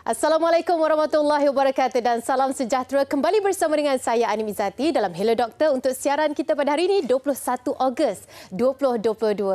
Assalamualaikum warahmatullahi wabarakatuh dan salam sejahtera. Kembali bersama dengan saya Anim Izzati dalam Hello Doktor untuk siaran kita pada hari ini 21 Ogos 2022.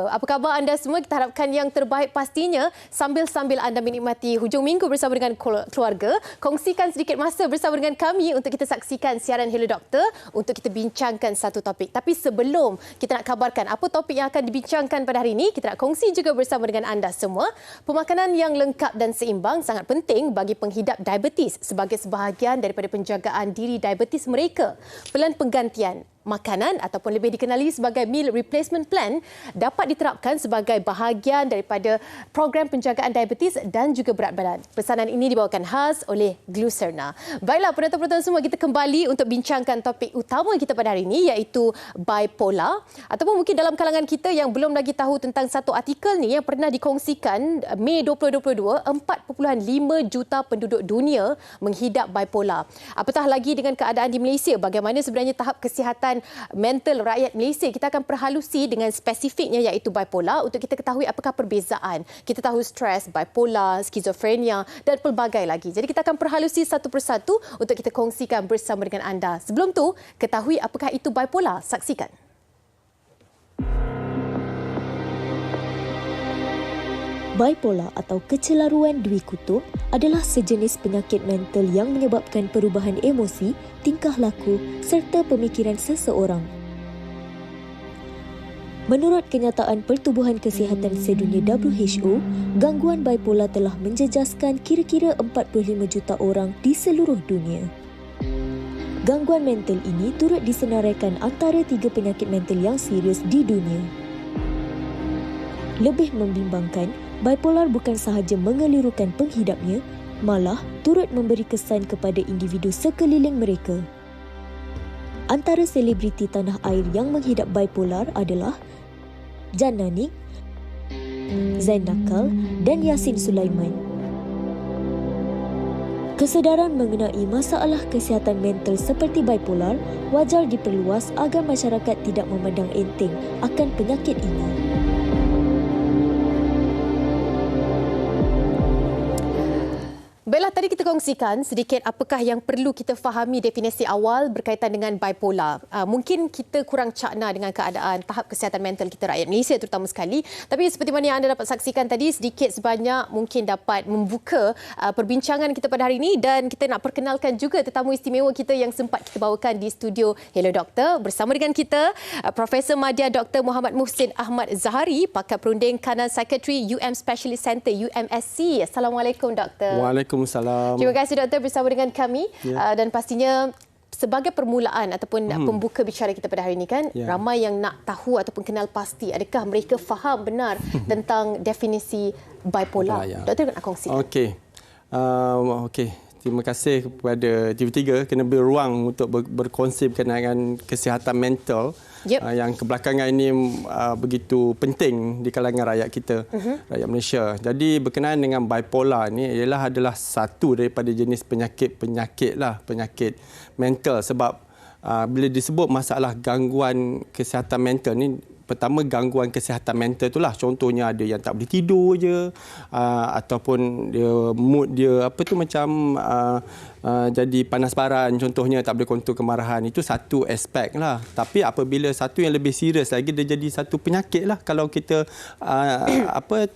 Apa khabar anda semua? Kita harapkan yang terbaik pastinya sambil anda menikmati hujung minggu bersama dengan keluarga. Kongsikan sedikit masa bersama dengan kami untuk kita saksikan siaran Hello Doktor untuk kita bincangkan satu topik. Tapi sebelum kita nak kabarkan apa topik yang akan dibincangkan pada hari ini, kita nak kongsi juga bersama dengan anda semua. Pemakanan yang lengkap dan seimbang sangat penting bagi penghidap diabetes sebagai sebahagian daripada penjagaan diri diabetes mereka. Pelan penggantian makanan ataupun lebih dikenali sebagai meal replacement plan dapat diterapkan sebagai bahagian daripada program penjagaan diabetes dan juga berat badan. Pesanan ini dibawakan khas oleh Glucerna. Baiklah, penonton-penonton semua, kita kembali untuk bincangkan topik utama kita pada hari ini iaitu bipolar, ataupun mungkin dalam kalangan kita yang belum lagi tahu tentang satu artikel ni yang pernah dikongsikan Mei 2022, 4.5 juta penduduk dunia menghidap bipolar. Apatah lagi dengan keadaan di Malaysia, bagaimana sebenarnya tahap kesihatan mental rakyat Malaysia. Kita akan perhalusi dengan spesifiknya iaitu bipolar untuk kita ketahui apakah perbezaan. Kita tahu stres, bipolar, skizofrenia dan pelbagai lagi. Jadi kita akan perhalusi satu persatu untuk kita kongsikan bersama dengan anda. Sebelum tu, ketahui apakah itu bipolar. Saksikan. Bipolar atau kecelaruan dwi kutub adalah sejenis penyakit mental yang menyebabkan perubahan emosi, tingkah laku serta pemikiran seseorang. Menurut kenyataan Pertubuhan Kesihatan Sedunia WHO, gangguan bipolar telah menjejaskan kira-kira 45 juta orang di seluruh dunia. Gangguan mental ini turut disenaraikan antara 3 penyakit mental yang serius di dunia. Lebih membimbangkan, bipolar bukan sahaja mengelirukan penghidapnya, malah turut memberi kesan kepada individu sekeliling mereka. Antara selebriti tanah air yang menghidap bipolar adalah Jan Nanik, Zain Nakal dan Yasin Sulaiman. Kesedaran mengenai masalah kesihatan mental seperti bipolar wajar diperluas agar masyarakat tidak memandang enteng akan penyakit ini. Baiklah, tadi kita kongsikan sedikit apakah yang perlu kita fahami definisi awal berkaitan dengan bipolar. Mungkin kita kurang cakna dengan keadaan tahap kesihatan mental kita rakyat Malaysia terutama sekali. Tapi seperti mana yang anda dapat saksikan tadi, sedikit sebanyak mungkin dapat membuka perbincangan kita pada hari ini dan kita nak perkenalkan juga tetamu istimewa kita yang sempat kita bawakan di studio Hello Doktor. Bersama dengan kita, Profesor Madya Dr. Muhammad Muhsin Ahmad Zahari, Pakar Perunding Kanan Psikiatri UM Specialist Center UMSC. Assalamualaikum Doktor. Waalaikumsalam. Terima kasih Doktor bersama dengan kami dan pastinya sebagai permulaan ataupun pembuka bicara kita pada hari ini kan, ramai yang nak tahu ataupun kenal pasti adakah mereka faham benar tentang definisi bipolar. Doktor nak kongsi. Okey. Terima kasih kepada TV3 kerana beri ruang untuk berkongsi berkenaan dengan kesihatan mental yang kebelakangan ini begitu penting di kalangan rakyat kita, rakyat Malaysia. Jadi berkenaan dengan bipolar ni adalah satu daripada jenis penyakit mental sebab bila disebut masalah gangguan kesihatan mental ni, pertama gangguan kesihatan mental itulah, contohnya ada yang tak boleh tidur je, ataupun dia mood dia macam jadi panas baran, contohnya tak boleh kontrol kemarahan. Itu satu aspek lah. Tapi apabila satu yang lebih serius lagi, dia jadi satu penyakit lah kalau kita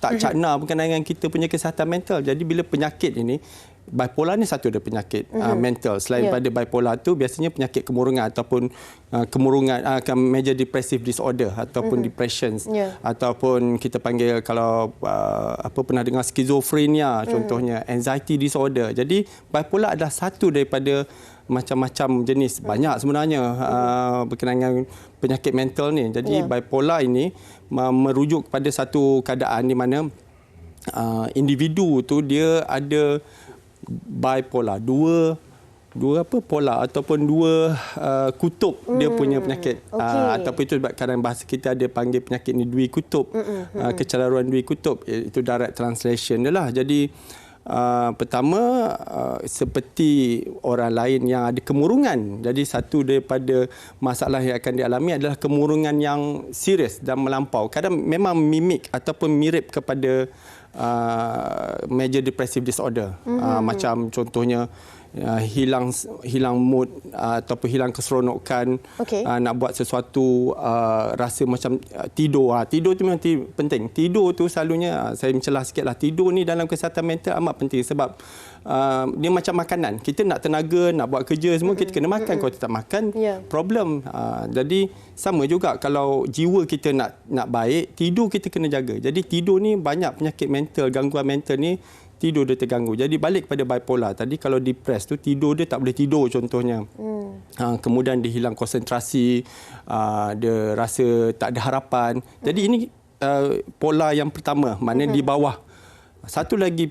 tak cakna berkenaan dengan kita punya kesihatan mental. Jadi bila penyakit ini, bipolar ni satu ada penyakit mental. Selain pada bipolar tu biasanya penyakit kemurungan ataupun major depressive disorder ataupun depressions ataupun kita panggil kalau pernah dengar skizofrenia, contohnya anxiety disorder. Jadi bipolar adalah satu daripada macam-macam jenis, banyak sebenarnya berkenaan dengan penyakit mental ni. Jadi bipolar ini merujuk kepada satu keadaan di mana individu tu dia ada bipolar, dua pola ataupun dua kutub dia punya penyakit. Ataupun itu kadang bahasa kita ada panggil penyakit ni dwi kutub, kecelaruan dwi kutub. Itu direct translation dia lah. Jadi Pertama, seperti orang lain yang ada kemurungan. Jadi satu daripada masalah yang akan dialami adalah kemurungan yang serius dan melampau. Kadang memang mimik ataupun mirip kepada major depressive disorder. Macam contohnya hilang mood ataupun hilang keseronokan, nak buat sesuatu, rasa macam tidur. Tidur tu memang penting. Tidur tu selalunya, saya mencelah sikitlah, tidur ni dalam kesihatan mental amat penting sebab dia macam makanan. Kita nak tenaga, nak buat kerja semua, kita kena makan. Kalau tak makan, problem. Jadi sama juga kalau jiwa kita nak baik, tidur kita kena jaga. Jadi tidur ni banyak penyakit mental, gangguan mental ni tidur dia terganggu. Jadi balik kepada bipolar tadi, kalau depres tu tidur dia tak boleh tidur contohnya. Kemudian dia hilang konsentrasi, dia rasa tak ada harapan. Jadi ini pola yang pertama, maknanya di bawah. Satu lagi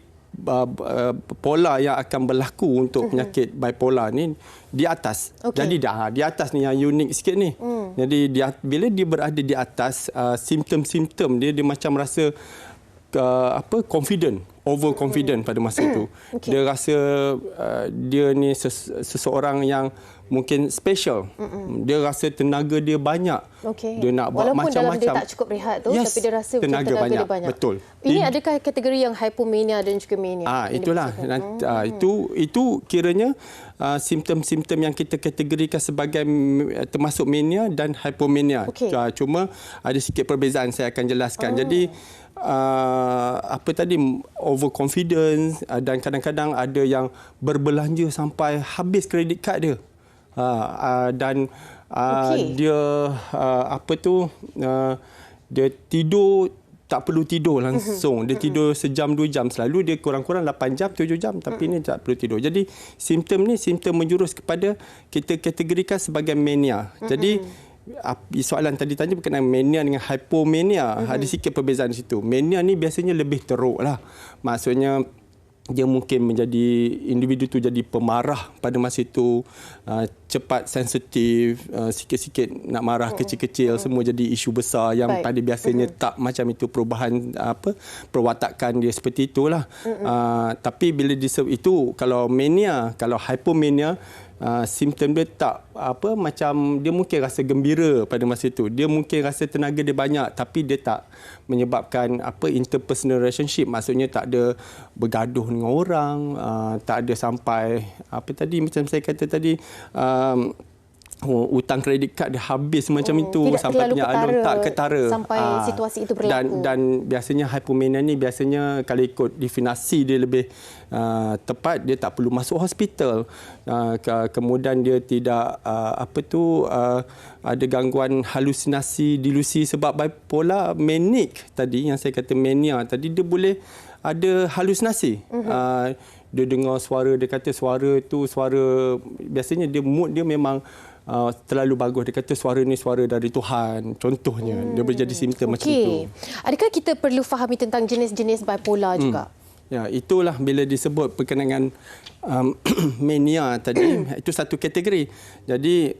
pola yang akan berlaku untuk penyakit bipolar ni di atas. Jadi di atas ni yang unik sikit ni. Jadi bila dia berada di atas, simptom-simptom dia macam rasa confident, overconfident pada masa itu. Dia rasa dia ni seseorang yang mungkin special. Dia rasa tenaga dia banyak. Dia nak buat walaupun macam-macam. Walaupun dia tak cukup rehat tu, tapi dia rasa tenaga dia banyak. Betul. Ini adakah kategori yang hypomania dan juga mania? Itulah. Itu kiranya simptom-simptom yang kita kategorikan sebagai termasuk mania dan hypomania. Cuma ada sikit perbezaan, saya akan jelaskan. Jadi overconfidence, dan kadang-kadang ada yang berbelanja sampai habis kredit kad dia. Dan dia dia tidur tak perlu tidur langsung. Dia tidur sejam 2 jam. Selalu dia kurang-kurang 8 jam, 7 jam. Tapi ini tak perlu tidur. Jadi simptom ni simptom menjurus kepada kita kategorikan sebagai mania. Jadi soalan tadi tanya berkenaan mania dengan hypomania. Ada sikit perbezaan di situ. Mania ni biasanya lebih teruk lah. Maksudnya dia mungkin menjadi individu tu jadi pemarah pada masa itu, cepat sensitif, sikit-sikit nak marah kecil-kecil, semua jadi isu besar yang pada biasanya tak macam itu, perubahan perwatakan dia seperti itulah. Tapi bila itu kalau mania, kalau hypomania, simptom dia tak macam dia mungkin rasa gembira pada masa itu. Dia mungkin rasa tenaga dia banyak tapi dia tak menyebabkan interpersonal relationship, maksudnya tak ada bergaduh dengan orang, tak ada sampai macam saya kata tadi, hutang kredit kad dia habis macam itu, tidak sampai punya alun tak ketara sampai situasi itu berlaku. Dan biasanya hypomania ni biasanya kalau ikut definisi dia lebih tepat, dia tak perlu masuk hospital. Kemudian dia tidak ada gangguan halusinasi, delusi sebab bipolar manic tadi yang saya kata mania tadi, dia boleh ada halusinasi. Dia dengar suara, dia kata suara tu biasanya dia mood dia memang terlalu bagus. Dia kata suara ni suara dari Tuhan contohnya. Dia boleh jadi simptom macam itu. Adakah kita perlu fahami tentang jenis-jenis bipolar juga? Ya, itulah bila disebut berkenaan mania tadi, itu satu kategori. Jadi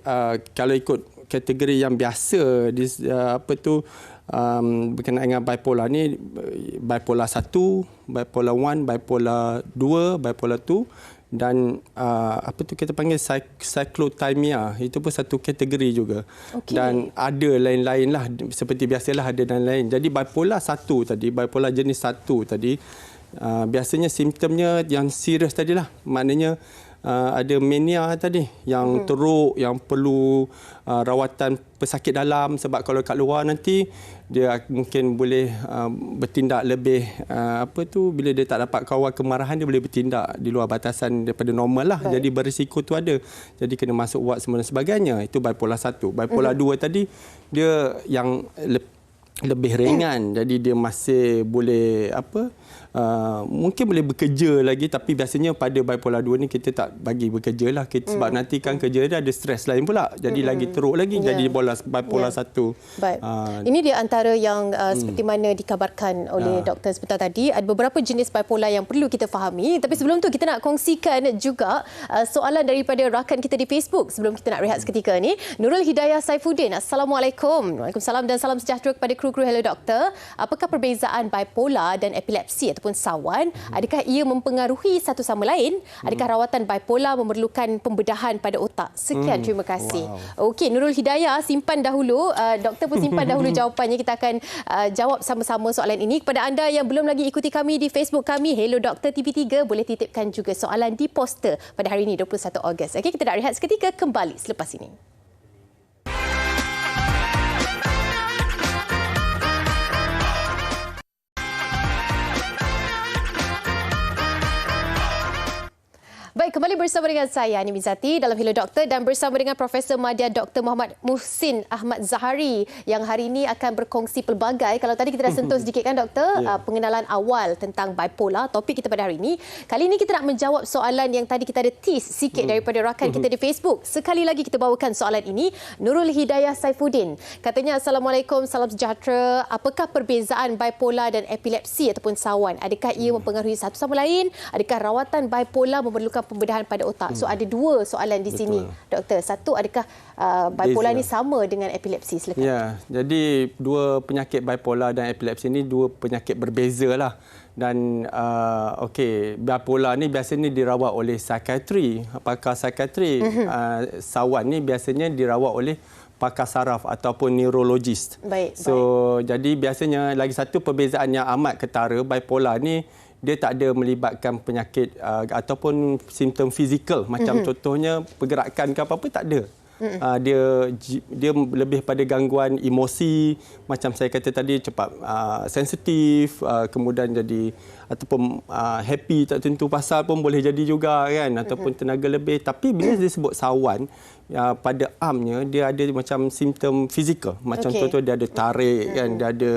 kalau ikut kategori yang biasa berkenaan dengan bipolar ni, bipolar 1, bipolar 1, bipolar 2, bipolar 2 dan kita panggil cyclothymia, itu pun satu kategori juga. Dan ada lain-lain lah, seperti biasalah ada dan lain. Jadi bipolar 1 tadi, bipolar jenis 1 tadi, biasanya simptomnya yang serius tadilah, maknanya ada mania tadi yang teruk, yang perlu rawatan pesakit dalam, sebab kalau kat luar nanti dia mungkin boleh bertindak lebih bila dia tak dapat kawal kemarahan, dia boleh bertindak di luar batasan daripada normal lah. Jadi berisiko tu ada, jadi kena masuk ward semua dan sebagainya. Itu bipolar 1. Bipolar 2 tadi dia yang lebih ringan, jadi dia masih boleh mungkin boleh bekerja lagi, tapi biasanya pada bipolar 2 ni kita tak bagi bekerja lah, sebab nanti kan kerja dia ada stres lain pula, jadi lagi teruk lagi, jadi bipolar 1. Baik. Ini dia antara yang seperti mana dikabarkan oleh doktor sebentar tadi. Ada beberapa jenis bipolar yang perlu kita fahami, tapi sebelum tu kita nak kongsikan juga soalan daripada rakan kita di Facebook sebelum kita nak rehat seketika ni. Nurul Hidayah Saifuddin, Assalamualaikum. Waalaikumsalam dan salam sejahtera kepada kru-kru Hello Doktor. Apakah perbezaan bipolar dan epilepsi ataupun ataupun sawan, adakah ia mempengaruhi satu sama lain? Adakah rawatan bipolar memerlukan pembedahan pada otak? Sekian, terima kasih. Okey, Nurul Hidayah, simpan dahulu. Doktor pun simpan dahulu jawapannya. Kita akan jawab sama-sama soalan ini. Kepada anda yang belum lagi ikuti kami di Facebook kami, Hello Doktor TV3, boleh titipkan juga soalan di poster pada hari ini, 21 Ogos. Okey, kita nak rehat seketika, kembali selepas ini. Baik, kembali bersama dengan saya, Ani Mizati, dalam Hello Doktor dan bersama dengan Profesor Madya Dr. Muhammad Muhsin Ahmad Zahari yang hari ini akan berkongsi pelbagai. Kalau tadi kita dah sentuh sedikit kan, Doktor, pengenalan awal tentang bipolar, topik kita pada hari ini. Kali ini kita nak menjawab soalan yang tadi kita ada tease sikit daripada rakan kita di Facebook. Sekali lagi kita bawakan soalan ini. Nurul Hidayah Saifuddin katanya, Assalamualaikum, salam sejahtera. Apakah perbezaan bipolar dan epilepsi ataupun sawan? Adakah ia mempengaruhi satu sama lain? Adakah rawatan bipolar memerlukan pembedahan pada otak? So ada dua soalan di sini, Doktor. Satu, adakah bipolar ni sama dengan epilepsi? Silakan. Ya, jadi dua penyakit bipolar dan epilepsi ni dua penyakit berbeza lah. Dan okey, bipolar ni biasanya dirawat oleh psikiatri, pakar psikiatri. Sawan ni biasanya dirawat oleh pakar saraf ataupun neurologist. Jadi biasanya lagi satu perbezaan yang amat ketara, bipolar ni dia tak ada melibatkan penyakit ataupun simptom fizikal, macam contohnya pergerakan ke apa-apa, tak ada. Dia lebih pada gangguan emosi, macam saya kata tadi, cepat sensitif, kemudian jadi ataupun happy tak tentu pasal pun boleh jadi juga kan, ataupun tenaga lebih. Tapi bila disebut sawan, pada amnya dia ada macam simptom fizikal, macam contoh dia ada tarik kan, dia ada,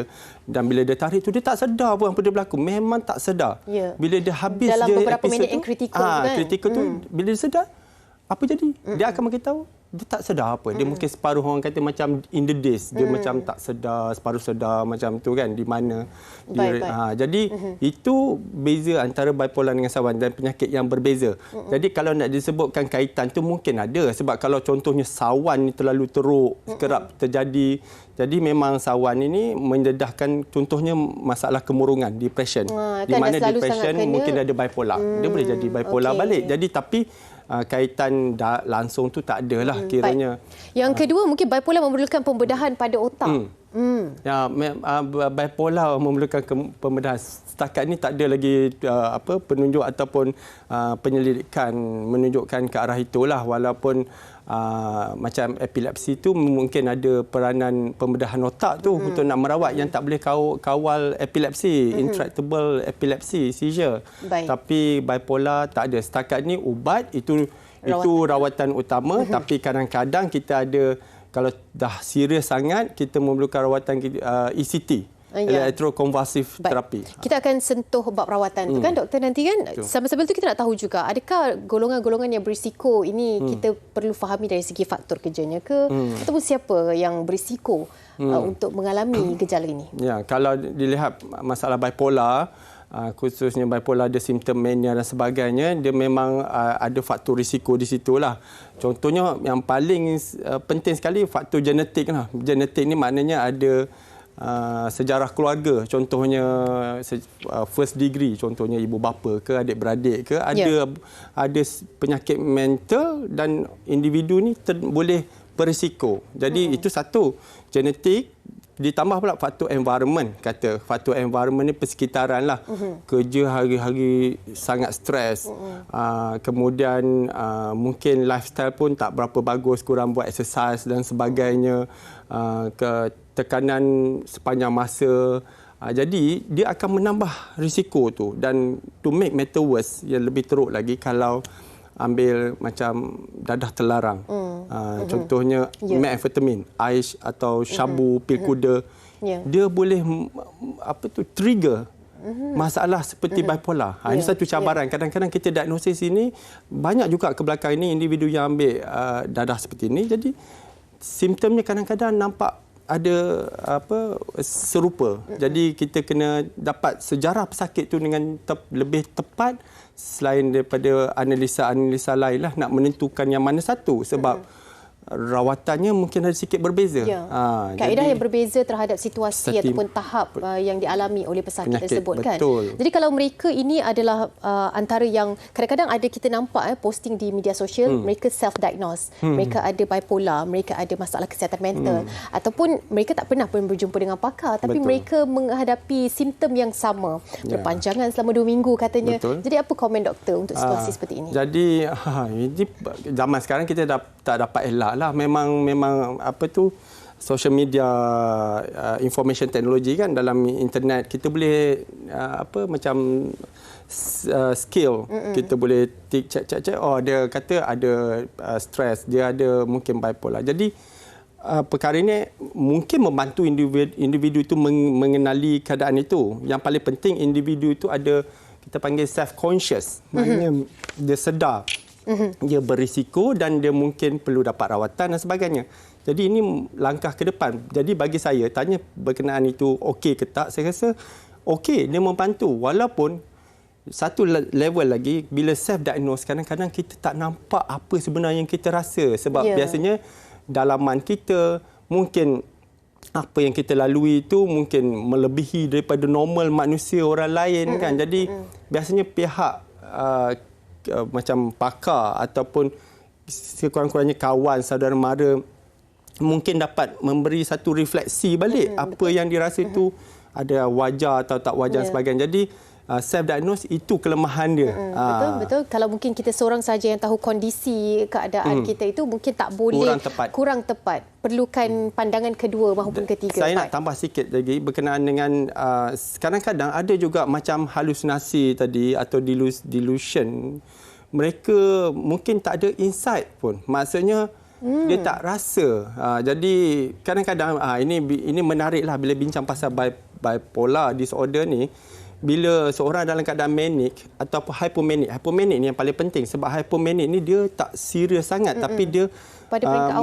dan bila dia tarik tu dia tak sedar pun apa dia berlaku, memang tak sedar. Bila dia habis dalam dia beberapa minit yang kritikal kan, kritikal tu, bila dia sedar apa jadi, dia akan beritahu dia tak sedar apa. Dia mungkin separuh orang kata macam in the daze, dia macam tak sedar, separuh sedar macam tu kan, di mana dia, jadi itu beza antara bipolar dengan sawan dan penyakit yang berbeza. Jadi kalau nak disebutkan kaitan tu mungkin ada, sebab kalau contohnya sawan ni terlalu teruk, kerap terjadi, jadi memang sawan ini mendedahkan contohnya masalah kemurungan, depression. Di mana depression mungkin ada bipolar. Dia boleh jadi bipolar balik. Jadi tapi kaitan langsung tu tak ada lah kiranya. Yang kedua, mungkin bipolar memerlukan pembedahan pada otak. Ya, bipolar memerlukan pembedahan. Setakat ni tak ada lagi penunjuk ataupun penyelidikan menunjukkan ke arah itulah, walaupun macam epilepsi tu mungkin ada peranan pembedahan otak tu untuk nak merawat yang tak boleh kawal epilepsi, intractable epilepsi, seizure. Tapi bipolar tak ada. Setakat ni ubat itu rawatan utama, tapi kadang-kadang kita ada, kalau dah serius sangat, kita memerlukan rawatan ECT. Electroconvulsive terapi. Kita akan sentuh bab rawatan tu kan, Doktor, nanti kan. Sambil-sambil tu kita nak tahu juga, adakah golongan-golongan yang berisiko ini kita perlu fahami dari segi faktor kerjanya ke, ataupun siapa yang berisiko untuk mengalami gejala ini? Ya, kalau dilihat masalah bipolar, khususnya bipolar ada simptom mania dan sebagainya, dia memang ada faktor risiko di situlah. Contohnya yang paling penting sekali faktor genetik lah. Genetik ni maknanya ada sejarah keluarga, contohnya first degree, contohnya ibu bapa ke adik-beradik ke ada penyakit mental, dan individu ni boleh berisiko. Jadi itu satu, genetik, ditambah pula faktor environment. Kata faktor environment ni persekitaran lah. Kerja hari-hari sangat stres, kemudian mungkin lifestyle pun tak berapa bagus, kurang buat exercise dan sebagainya, tekanan sepanjang masa. Jadi dia akan menambah risiko tu. Dan to make matter worse, yang lebih teruk lagi kalau ambil macam dadah terlarang. Contohnya methamphetamine, ais atau syabu, pil kuda. Dia boleh trigger masalah seperti bipolar. Ini satu cabaran. Kadang-kadang kita diagnosis ini, banyak juga ke belakang ini individu yang ambil dadah seperti ini. Jadi simptomnya kadang-kadang nampak ada serupa. Jadi kita kena dapat sejarah pesakit tu dengan lebih tepat, selain daripada analisa-analisa lain lah, nak menentukan yang mana satu. Sebab rawatannya mungkin ada sedikit berbeza. Ya. Kaedah yang berbeza terhadap situasi ataupun tahap yang dialami oleh pesakit tersebut kan. Jadi kalau mereka ini adalah antara yang kadang-kadang ada kita nampak posting di media sosial, mereka self-diagnose. Mereka ada bipolar, mereka ada masalah kesihatan mental ataupun mereka tak pernah pun berjumpa dengan pakar tapi mereka menghadapi simptom yang sama. Berpanjangan selama 2 minggu katanya. Jadi apa komen doktor untuk situasi seperti ini? Jadi ini zaman sekarang kita tak dapat elak lah. Memang apa tu social media, information technology kan, dalam internet kita boleh macam skill kita boleh check dia kata ada stres, dia ada mungkin bipolar. Jadi perkara ini mungkin membantu individu itu mengenali keadaan itu. Yang paling penting individu itu ada, kita panggil self conscious, maknanya dia sedar dia berisiko dan dia mungkin perlu dapat rawatan dan sebagainya. Jadi ini langkah ke depan. Jadi bagi saya, tanya berkenaan itu okey ke tak, saya rasa okey, dia membantu. Walaupun satu level lagi, bila self-diagnose, kadang-kadang kita tak nampak apa sebenarnya yang kita rasa. Sebab biasanya dalaman kita, mungkin apa yang kita lalui itu mungkin melebihi daripada normal manusia orang lain kan. Jadi biasanya pihak macam pakar ataupun sekurang-kurangnya kawan, saudara mara mungkin dapat memberi satu refleksi balik apa yang dirasa itu ada wajar atau tak wajar sebagainya. Jadi self-diagnose itu kelemahan dia. Betul. Kalau mungkin kita seorang saja yang tahu kondisi keadaan kita itu mungkin tak boleh, kurang tepat. Perlukan pandangan kedua maupun ketiga. Saya nak tambah sikit lagi berkenaan dengan kadang-kadang ada juga macam halusinasi tadi atau delusion. Mereka mungkin tak ada insight pun. Maksudnya dia tak rasa. Jadi kadang-kadang ini menariklah bila bincang pasal bipolar disorder ni. Bila seorang dalam keadaan manic ataupun hypomanic ni yang paling penting, sebab hypomanic ni dia tak serius sangat tapi dia pada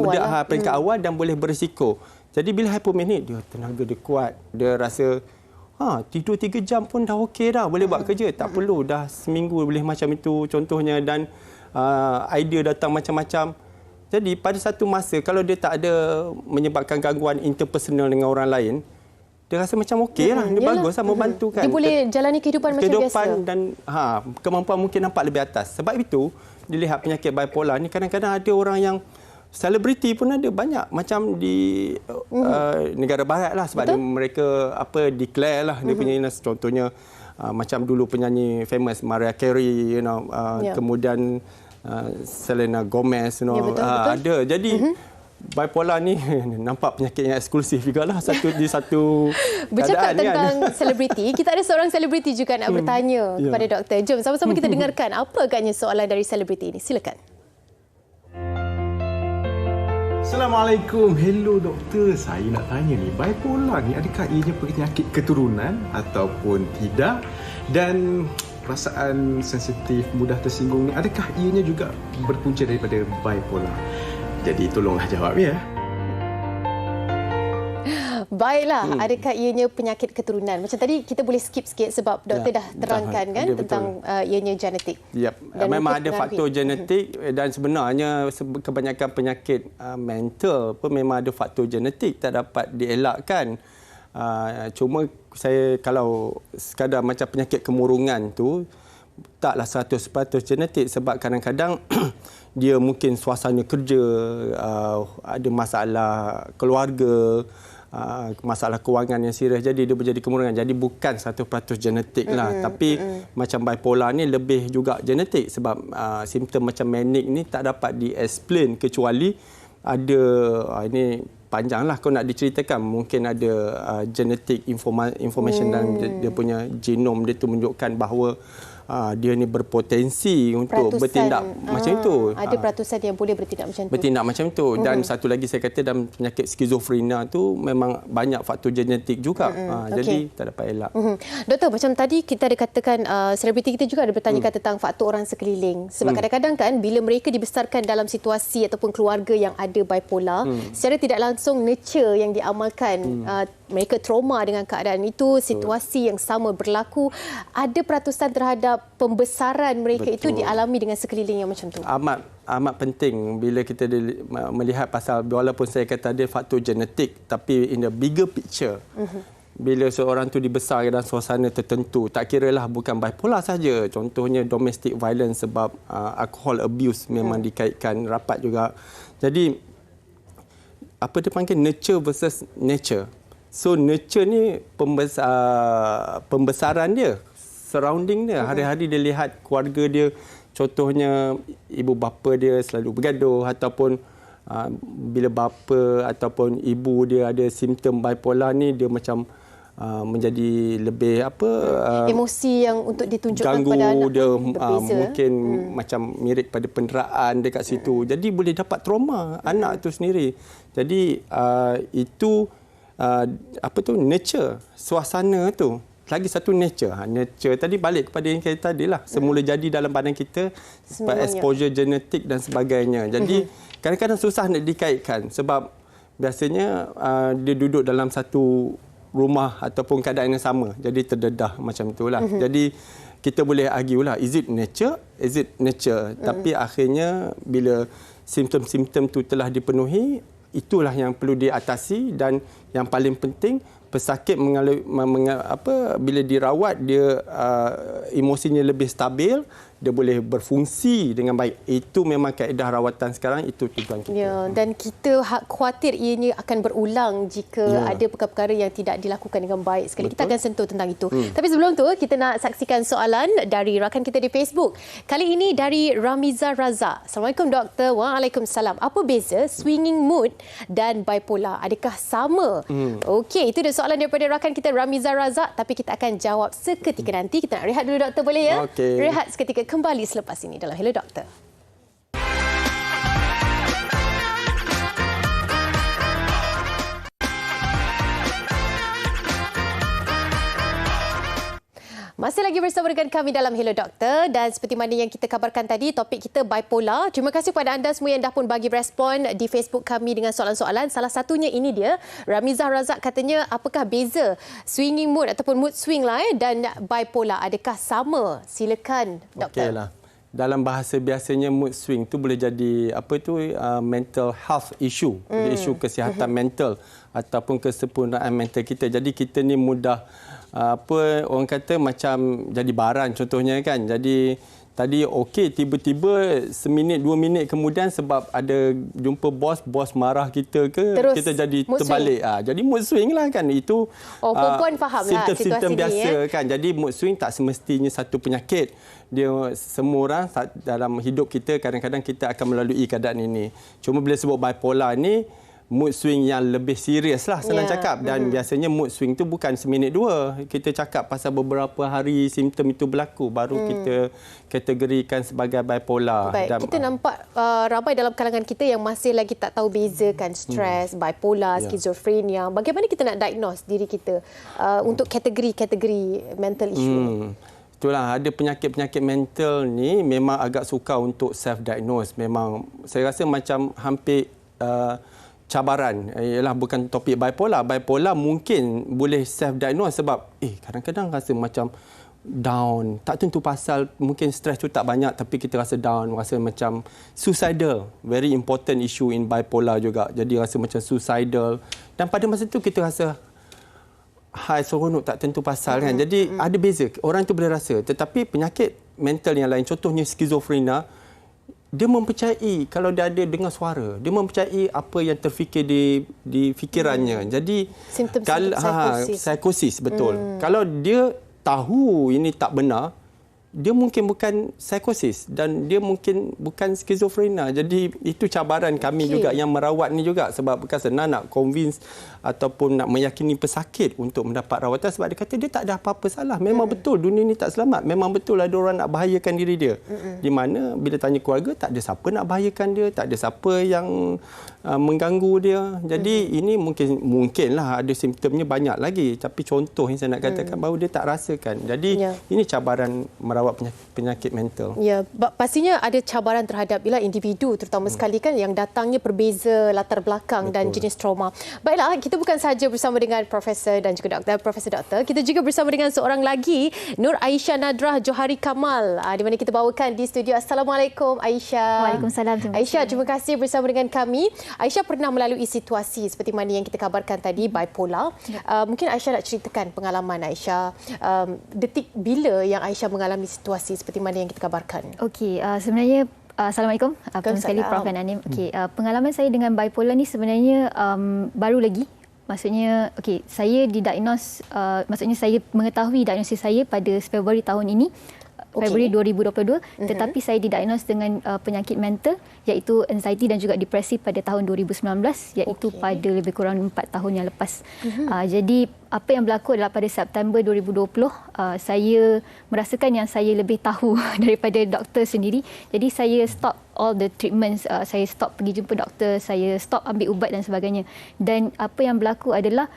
peringkat awal dan boleh berisiko. Jadi bila hypomanic, dia tenaga dia kuat, dia rasa tidur 3 jam pun dah okey dah, boleh buat kerja, tak perlu dah seminggu boleh macam itu contohnya, dan idea datang macam-macam. Jadi pada satu masa kalau dia tak ada menyebabkan gangguan interpersonal dengan orang lain, dia rasa macam okey lah, dia bagus lah, membantu kan. Dia boleh jalani kehidupan macam biasa. Dan kemampuan mungkin nampak lebih atas. Sebab itu, dilihat penyakit bipolar ni, kadang-kadang ada orang yang selebriti pun ada banyak. Macam di negara barat lah. Sebab mereka declare lah dia punya illness. Contohnya, macam dulu penyanyi famous Mariah Carey, kemudian Selena Gomez, ada. Jadi, bipolar ni nampak penyakit yang eksklusif jugalah di satu bercakap tentang selebriti. Kita ada seorang selebriti juga nak bertanya kepada doktor. Jom sama-sama kita dengarkan apa agaknya soalan dari selebriti ini. Silakan. Assalamualaikum. Hello doktor. Saya nak tanya ni, bipolar ni adakah ianya penyakit keturunan ataupun tidak? Dan perasaan sensitif, mudah tersinggung ni, adakah ianya juga berpunca daripada bipolar? Jadi tolonglah jawab ya. Baiklah, adakah ianya penyakit keturunan? Macam tadi kita boleh skip sikit sebab doktor dah terangkan kan tentang ianya genetik. Memang ada faktor genetik dan sebenarnya kebanyakan penyakit mental pun memang ada faktor genetik, tak dapat dielakkan. Cuma saya kalau sekadar macam penyakit kemurungan tu taklah 100% genetik, sebab kadang-kadang dia mungkin suasana kerja, ada masalah keluarga, masalah kewangan yang serius, jadi dia menjadi kemurungan. Jadi bukan 100% genetik lah. Tapi macam bipolar ni lebih juga genetik, sebab simptom macam manic ni tak dapat di-explain kecuali ada, ini panjang lah kalau nak diceritakan, mungkin ada genetic information dalam dia punya genom dia tu menunjukkan bahawa dia ni berpotensi untuk bertindak macam itu. Ada peratusan yang boleh bertindak macam itu. Bertindak macam itu. Dan satu lagi saya kata, dalam penyakit skizofrenia tu memang banyak faktor genetik juga. Jadi tak dapat elak. Doktor, macam tadi kita ada katakan selebriti kita juga ada bertanyakan tentang faktor orang sekeliling. Sebab kadang-kadang kan bila mereka dibesarkan dalam situasi ataupun keluarga yang ada bipolar, secara tidak langsung nurture yang diamalkan mereka trauma dengan keadaan itu, situasi yang sama berlaku, ada peratusan terhadap pembesaran mereka itu dialami dengan sekeliling yang macam tu. Amat penting bila kita melihat pasal, walaupun saya kata ada faktor genetik, tapi in the bigger picture, bila seorang tu dibesar dalam suasana tertentu, tak kiralah bukan bipolar saja, contohnya domestic violence sebab alcohol abuse memang dikaitkan rapat juga. Jadi apa dia panggil, nurture versus nature. So nurture ni pembesaran dia, surrounding dia, hari-hari dia lihat keluarga dia, contohnya ibu bapa dia selalu bergaduh, ataupun bila bapa ataupun ibu dia ada simptom bipolar ni, dia macam menjadi lebih emosi yang untuk ditunjukkan ganggu kepada anak dia, berbeza. mungkin macam mirip pada penderaan dekat situ. Jadi boleh dapat trauma anak tu sendiri. Jadi itu nature, suasana tu. Lagi satu nature. Nature tadi balik kepada yang kita tadi lah. Semula jadi dalam badan kita sebab exposure genetik dan sebagainya. Jadi kadang-kadang susah nak dikaitkan sebab biasanya dia duduk dalam satu rumah ataupun keadaan yang sama. Jadi terdedah macam itulah. Jadi kita boleh argue lah, is it nature? Is it nature? Tapi akhirnya bila simptom-simptom tu telah dipenuhi, itulah yang perlu diatasi, dan yang paling penting pesakit bila dirawat dia emosinya lebih stabil, dia boleh berfungsi dengan baik. Itu memang kaedah rawatan sekarang, itu tujuan kita. Ya, dan kita khawatir ianya akan berulang jika ada perkara-perkara yang tidak dilakukan dengan baik sekali. Betul. Kita akan sentuh tentang itu. Tapi sebelum tu, kita nak saksikan soalan dari rakan kita di Facebook. Kali ini dari Ramiza Razak. Assalamualaikum doktor. Waalaikumsalam. Apa beza swinging mood dan bipolar? Adakah sama? Okey, itu dia soalan daripada rakan kita Ramiza Razak, tapi kita akan jawab seketika nanti. Kita nak rehat dulu doktor, boleh ya? Okey. Rehat seketika, kembali selepas ini dalam Hello Doktor. Masih lagi bersama dengan kami dalam Hello Doktor, dan seperti mana yang kita kabarkan tadi, topik kita bipolar. Terima kasih kepada anda semua yang dah pun bagi respon di Facebook kami dengan soalan-soalan. Salah satunya ini dia, Ramizah Razak katanya, apakah beza swinging mood ataupun mood swing lah dan bipolar? Adakah sama? Silakan doktor. Okeylah. Dalam bahasa biasanya mood swing tu boleh jadi mental health issue, isu kesihatan mental ataupun kesempurnaan mental kita. Jadi kita ni mudah orang kata macam jadi barang contohnya kan. Jadi tadi okey, tiba-tiba seminit 2 minit kemudian sebab ada jumpa bos marah kita ke, terus kita jadi terbalik. Jadi mood swing lah kan. Itu perempuan faham lah simptom biasa kan. Jadi mood swing tak semestinya satu penyakit. Dia semua orang dalam hidup kita kadang-kadang kita akan melalui keadaan ini. Cuma bila sebut bipolar ni, mood swing yang lebih serius lah, senang cakap. Dan biasanya mood swing tu bukan seminit dua. Kita cakap pasal beberapa hari simptom itu berlaku, baru kita kategorikan sebagai bipolar. Baik, dan kita nampak ramai dalam kalangan kita yang masih lagi tak tahu bezakan stres, bipolar, skizofrenia. Bagaimana kita nak diagnose diri kita untuk kategori-kategori mental issue? Itulah, ada penyakit-penyakit mental ni memang agak sukar untuk self-diagnose. Memang saya rasa macam hampir cabaran. Ialah bukan topik bipolar. Bipolar mungkin boleh self-diagnose sebab kadang-kadang rasa macam down. Tak tentu pasal, mungkin stres tu tak banyak tapi kita rasa down, rasa macam suicidal. Very important issue in bipolar juga. Jadi rasa macam suicidal. Dan pada masa tu kita rasa high seronok, tak tentu pasal kan. Jadi ada beza. Orang tu boleh rasa. Tetapi penyakit mental yang lain, contohnya skizofrenia, dia mempercayai kalau dia ada dengar suara, dia mempercayai apa yang terfikir di fikirannya. Jadi psikosis betul. Kalau dia tahu ini tak benar, dia mungkin bukan psikosis dan dia mungkin bukan skizofrenia. Jadi itu cabaran kami juga yang merawat ni juga, sebab bukan senang nak convince ataupun nak meyakini pesakit untuk mendapat rawatan sebab dia kata dia tak ada apa-apa salah. Memang betul dunia ni tak selamat. Memang betul ada orang nak bahayakan diri dia. Di mana bila tanya keluarga, tak ada siapa nak bahayakan dia, tak ada siapa yang mengganggu dia. Jadi ini mungkinlah ada simptomnya banyak lagi, tapi contoh yang saya nak katakan bahawa dia tak rasakan. Jadi ini cabaran merawat rawat penyakit mental. Ya, pastinya ada cabaran terhadap bila individu terutama sekali kan yang datangnya berbeza latar belakang dan jenis trauma. Baiklah, kita bukan sahaja bersama dengan Profesor dan juga Doktor, kita juga bersama dengan seorang lagi, Nur Aisyah Nadrah Johari Kamal, di mana kita bawakan di studio. Assalamualaikum Aisyah. Waalaikumsalam. Aisyah, terima kasih bersama dengan kami. Aisyah pernah melalui situasi seperti mana yang kita kabarkan tadi, bipolar. Mungkin Aisyah nak ceritakan pengalaman Aisyah, detik bila yang Aisyah mengalami situasi seperti mana yang kita kabarkan. Okey, sebenarnya Assalamualaikum. Pertama sekali Prof dan Anim. Okey, pengalaman saya dengan bipolar ni sebenarnya baru lagi. Maksudnya, okey, saya didiagnos, maksudnya saya mengetahui diagnosis saya pada Februari tahun ini. Februari 2022, tetapi saya didiagnos dengan penyakit mental iaitu anxiety dan juga depresi pada tahun 2019, iaitu pada lebih kurang 4 tahun yang lepas. Jadi apa yang berlaku adalah pada September 2020 saya merasakan yang saya lebih tahu daripada doktor sendiri. Jadi saya stop all the treatments, saya stop pergi jumpa doktor, saya stop ambil ubat dan sebagainya. Dan apa yang berlaku adalah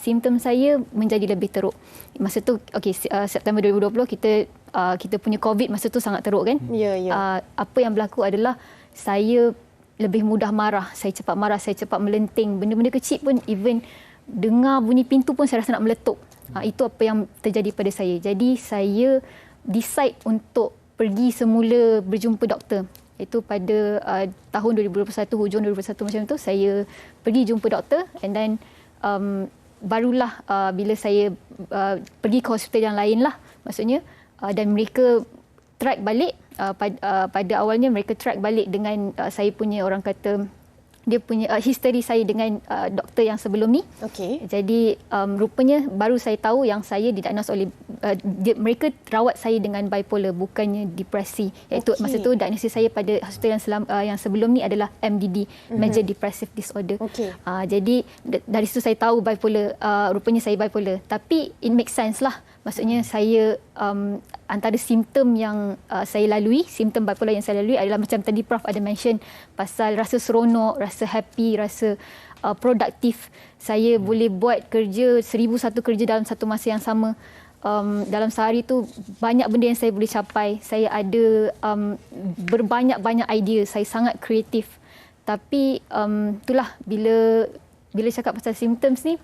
simptom saya menjadi lebih teruk. Masa tu, okey, September 2020 kita punya COVID masa tu sangat teruk kan? Ya, ya. Apa yang berlaku adalah saya lebih mudah marah, saya cepat melenting. Benda-benda kecil pun, even dengar bunyi pintu pun saya rasa nak meletup. Itu apa yang terjadi pada saya. Jadi saya decide untuk pergi semula berjumpa doktor. Itu pada tahun 2021, hujung 2021 macam tu, saya pergi jumpa doktor, and then barulah bila saya pergi ke hospital yang lain lah, maksudnya, dan mereka track balik, pada awalnya mereka track balik dengan saya punya, orang kata, dia punya history saya dengan doktor yang sebelum ni. Okey. Jadi rupanya baru saya tahu yang saya didiagnos oleh mereka rawat saya dengan bipolar, bukannya depresi. Iaitu masa tu diagnosis saya pada hospital yang sebelum ni adalah MDD, Major Depressive Disorder. Jadi dari situ saya tahu bipolar, rupanya saya bipolar. Tapi it makes sense lah. Maksudnya saya antara simptom yang saya lalui, simptom bipolar yang saya lalui adalah macam tadi Prof ada mention pasal rasa seronok, rasa happy, rasa produktif. Saya boleh buat kerja 1001 kerja dalam satu masa yang sama. Dalam sehari tu banyak benda yang saya boleh capai. Saya ada berbanyak-banyak idea. Saya sangat kreatif. Tapi itulah bila cakap pasal symptoms ni,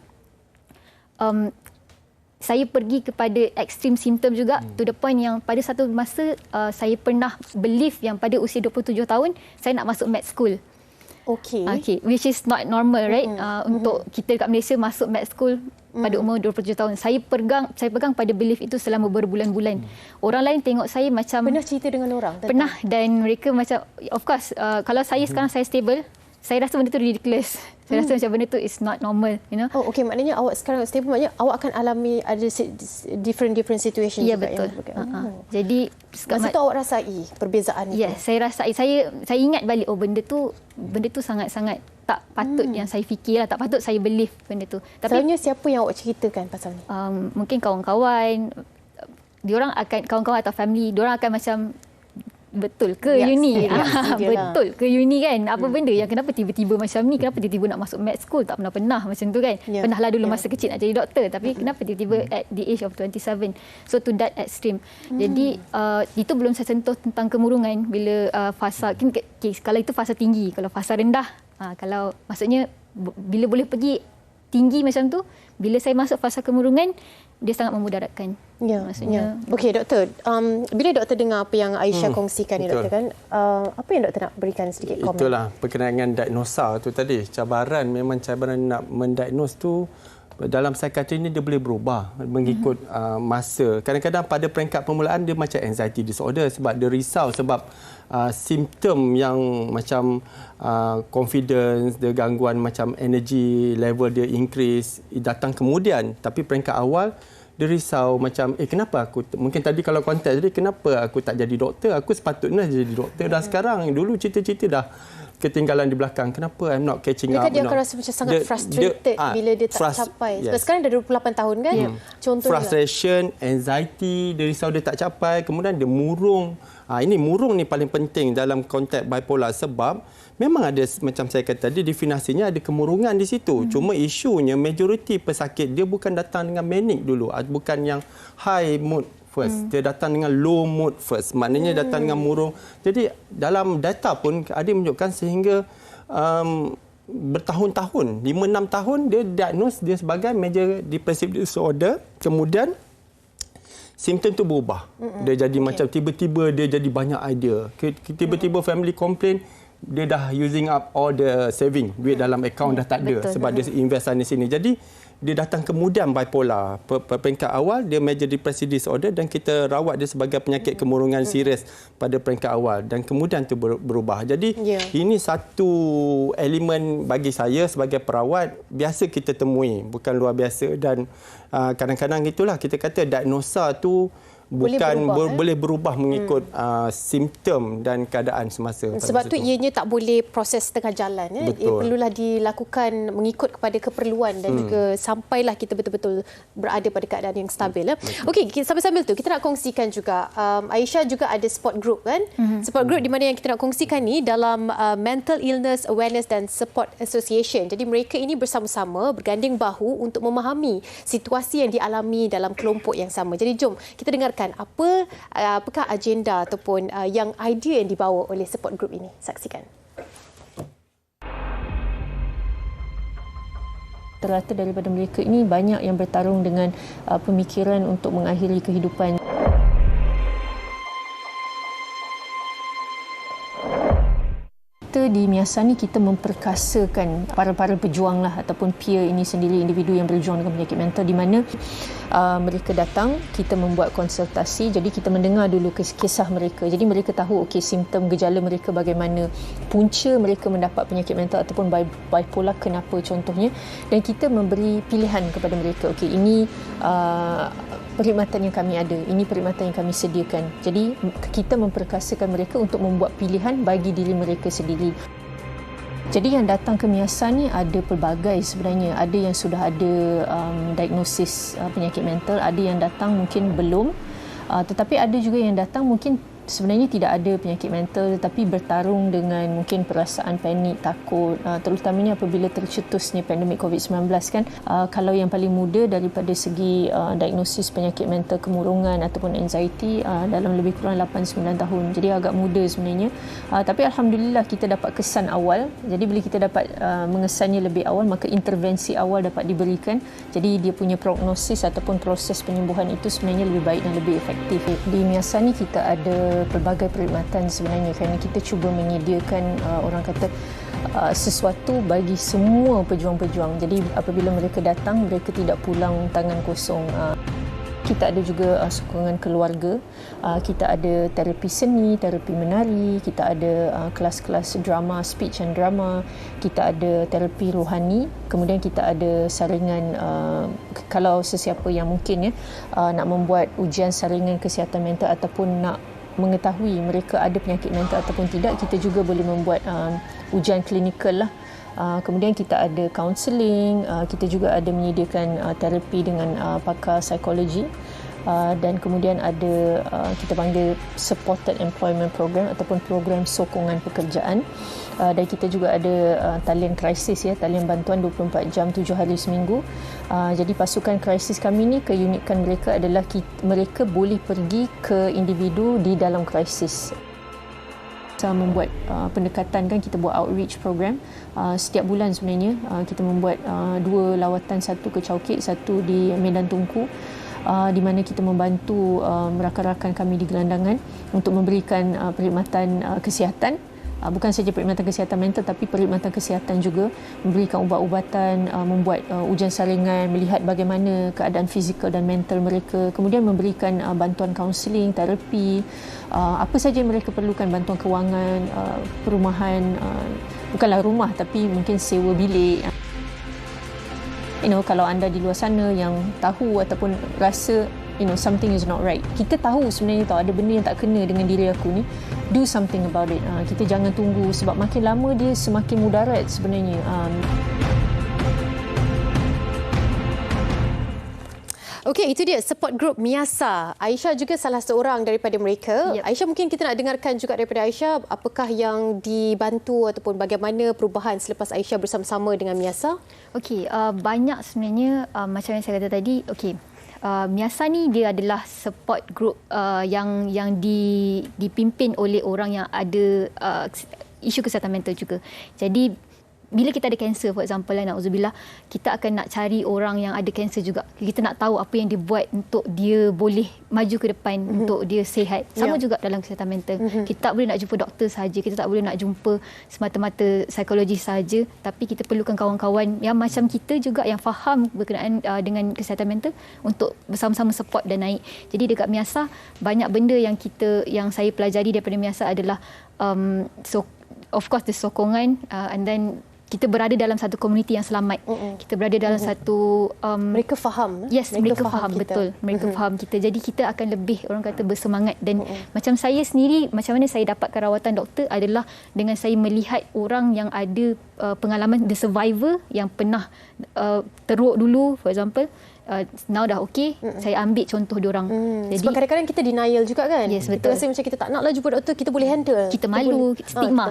saya pergi kepada ekstrim simptom juga, to the point yang pada satu masa saya pernah believe yang pada usia 27 tahun saya nak masuk med school. Okay, which is not normal, right? Untuk kita dekat Malaysia masuk med school pada umur 27 tahun. Saya pegang pada belief itu selama berbulan-bulan. Orang lain tengok saya macam... Pernah cerita dengan orang? Pernah, dan mereka macam, of course, kalau saya sekarang saya stable, saya rasa benda tu ridiculous. Saya rasa macam benda tu is not normal, you know. Oh, okey, maknanya awak sekarang stable, maknanya awak akan alami ada different situation ya, juga. Betul. Jadi masa tu awak rasai perbezaan itu. Ya, saya rasai. Saya ingat balik, benda tu sangat-sangat tak patut yang saya fikirlah, tak patut saya believe benda tu. Tapi selalunya siapa yang awak ceritakan pasal ni? Mungkin kawan-kawan, diorang akan, kawan-kawan atau family, diorang akan macam, betul ke uni? Betul ke uni kan? Apa benda yang kenapa tiba-tiba macam ni? Kenapa tiba-tiba nak masuk med school? Tak pernah macam tu kan? Pernahlah dulu masa kecil nak jadi doktor, tapi kenapa tiba-tiba at the age of 27? So to that extreme. Jadi itu belum saya sentuh tentang kemurungan bila fasa, kalau itu fasa tinggi, kalau fasa rendah, kalau maksudnya bila boleh pergi tinggi macam tu, bila saya masuk fasa kemurungan, dia sangat memudaratkan. Ya, maksudnya. Okey, doktor. Bila doktor dengar apa yang Aisyah kongsikan ni, doktor, kan, apa yang doktor nak berikan sedikit komen? Itulah berkenaan dengan diagnosa tu tadi. Cabaran nak mendiagnos tu dalam psikiatri ni dia boleh berubah mengikut masa. Kadang-kadang pada peringkat permulaan dia macam anxiety disorder sebab dia risau sebab simptom yang macam confidence, dia gangguan macam energy level dia increase datang kemudian, tapi peringkat awal dia risau macam kenapa aku, mungkin tadi kalau konteks tadi, kenapa aku tak jadi doktor, aku sepatutnya jadi doktor dah sekarang, dulu cita-cita dah ketinggalan di belakang, kenapa I'm not catching up. Dia akan rasa macam sangat frustrated bila dia tak capai. Sebab sekarang dah 28 tahun kan. Contohnya frustration, anxiety, dia risau dia tak capai, kemudian dia murung. Ini murung ni paling penting dalam konteks bipolar sebab memang ada, macam saya kata tadi, definisinya ada kemurungan di situ. Cuma isunya majoriti pesakit dia bukan datang dengan manic dulu, bukan yang high mood first. Dia datang dengan low mood first. Maknanya datang dengan murung. Jadi dalam data pun ada menunjukkan sehingga bertahun-tahun, 5-6 tahun dia diagnose dia sebagai major depressive disorder. Kemudian simptom tu berubah. Dia jadi macam tiba-tiba dia jadi banyak idea. Tiba-tiba family complain, dia dah using up all the saving. Duit dalam akaun dah tak ada sebab dia invest sana sini. Jadi dia datang kemudian bipolar. Peringkat awal dia major depressive disorder dan kita rawat dia sebagai penyakit kemurungan serius pada peringkat awal dan kemudian tu berubah. Jadi ini satu elemen bagi saya sebagai perawat biasa kita temui, bukan luar biasa, dan kadang-kadang itulah kita kata diagnosa tu boleh berubah mengikut simptom dan keadaan semasa. Sebab tu ianya tak boleh proses tengah jalan. Ia perlulah dilakukan mengikut kepada keperluan dan juga sampailah kita betul-betul berada pada keadaan yang stabil. Okey, sambil-sambil tu kita nak kongsikan juga Aisyah juga ada support group kan? Support group di mana yang kita nak kongsikan ni dalam Mental Illness Awareness and Support Association. Jadi mereka ini bersama-sama berganding bahu untuk memahami situasi yang dialami dalam kelompok yang sama. Jadi jom kita dengar apakah agenda ataupun yang idea yang dibawa oleh support group ini. Saksikan. Rata-rata daripada mereka ini banyak yang bertarung dengan pemikiran untuk mengakhiri kehidupan. Di Miasa ni kita memperkasakan para pejuang lah ataupun peer ini sendiri, individu yang berjuang dengan penyakit mental, di mana mereka datang, kita membuat konsultasi, jadi kita mendengar dulu kisah mereka. Jadi mereka tahu simptom gejala mereka bagaimana, punca mereka mendapat penyakit mental ataupun bipolar kenapa contohnya, dan kita memberi pilihan kepada mereka. Ini perkhidmatan yang kami ada, ini perkhidmatan yang kami sediakan. Jadi kita memperkasakan mereka untuk membuat pilihan bagi diri mereka sendiri. Jadi yang datang ke Miasa ni ada pelbagai sebenarnya. Ada yang sudah ada diagnosis penyakit mental, ada yang datang mungkin belum, tetapi ada juga yang datang mungkin sebenarnya tidak ada penyakit mental tetapi bertarung dengan mungkin perasaan panik, takut, terutamanya apabila tercetusnya pandemik COVID-19 kan. Kalau yang paling muda daripada segi diagnosis penyakit mental kemurungan ataupun anxiety dalam lebih kurang 8-9 tahun. Jadi agak muda sebenarnya. Tapi alhamdulillah kita dapat kesan awal. Jadi bila kita dapat mengesannya lebih awal, maka intervensi awal dapat diberikan. Jadi dia punya prognosis ataupun proses penyembuhan itu sebenarnya lebih baik dan lebih efektif. Di Miasa ni kita ada pelbagai perkhidmatan sebenarnya, kerana kita cuba menyediakan orang kata sesuatu bagi semua pejuang-pejuang. Jadi apabila mereka datang, mereka tidak pulang tangan kosong. Kita ada juga sokongan keluarga, kita ada terapi seni, terapi menari, kita ada kelas-kelas drama, speech and drama, kita ada terapi rohani, kemudian kita ada saringan kalau sesiapa yang mungkin nak membuat ujian saringan kesihatan mental ataupun nak mengetahui mereka ada penyakit mental ataupun tidak, kita juga boleh membuat ujian klinikal lah. Kemudian kita ada kaunseling, kita juga ada menyediakan terapi dengan pakar psikologi, dan kemudian ada kita panggil supported employment program ataupun program sokongan pekerjaan, dan kita juga ada talian krisis talian bantuan 24 jam 7 hari seminggu. Jadi pasukan krisis kami ni keunikan mereka adalah mereka boleh pergi ke individu di dalam krisis. Kita membuat pendekatan kan, kita buat outreach program setiap bulan sebenarnya. Kita membuat 2 lawatan, satu ke Chowkit, satu di Medan Tunku, di mana kita membantu rakan-rakan kami di gelandangan untuk memberikan perkhidmatan kesihatan. Bukan saja perkhidmatan kesihatan mental tapi perkhidmatan kesihatan juga, memberikan ubat-ubatan, membuat ujian saringan, melihat bagaimana keadaan fizikal dan mental mereka, kemudian memberikan bantuan kaunseling, terapi, apa saja yang mereka perlukan, bantuan kewangan, perumahan, bukanlah rumah tapi mungkin sewa bilik. Kalau anda di luar sana yang tahu ataupun rasa something is not right, kita tahu sebenarnya ada benda yang tak kena dengan diri aku ni, do something about it. Kita jangan tunggu, sebab makin lama dia semakin mudarat sebenarnya. Okey, itu dia support group Miasa. Aisyah juga salah seorang daripada mereka. Yep. Aisyah, mungkin kita nak dengarkan juga daripada Aisyah apakah yang dibantu ataupun bagaimana perubahan selepas Aisyah bersama-sama dengan Miasa. Okey, banyak sebenarnya macam yang saya kata tadi. Okey, Miasa ni dia adalah support group yang dipimpin oleh orang yang ada isu kesihatan mental juga. Jadi bila kita ada kanser, for example, na'udzubillah, kita akan nak cari orang yang ada kanser juga. Kita nak tahu apa yang dia buat untuk dia boleh maju ke depan, untuk dia sihat. Sama juga dalam kesihatan mental. Kita tak boleh nak jumpa doktor saja, kita tak boleh nak jumpa semata-mata psikologis saja, tapi kita perlukan kawan-kawan yang macam kita juga, yang faham berkenaan dengan kesihatan mental untuk bersama-sama support dan naik. Jadi dekat Miasa, banyak benda yang saya pelajari daripada Miasa adalah of course the sokongan, and then kita berada dalam satu komuniti yang selamat. Kita berada dalam satu mereka faham. Yes, mereka faham kita. Betul. Mereka faham kita. Jadi kita akan lebih, orang kata, bersemangat. Dan macam saya sendiri, macam mana saya dapatkan rawatan doktor adalah dengan saya melihat orang yang ada pengalaman, the survivor yang pernah teruk dulu, for example, now dah okey, saya ambil contoh diorang. Jadi sebab kadang-kadang kita denial juga kan. Yes, kita rasa macam kita tak naklah jumpa doktor, kita boleh handle. Kita malu, stigma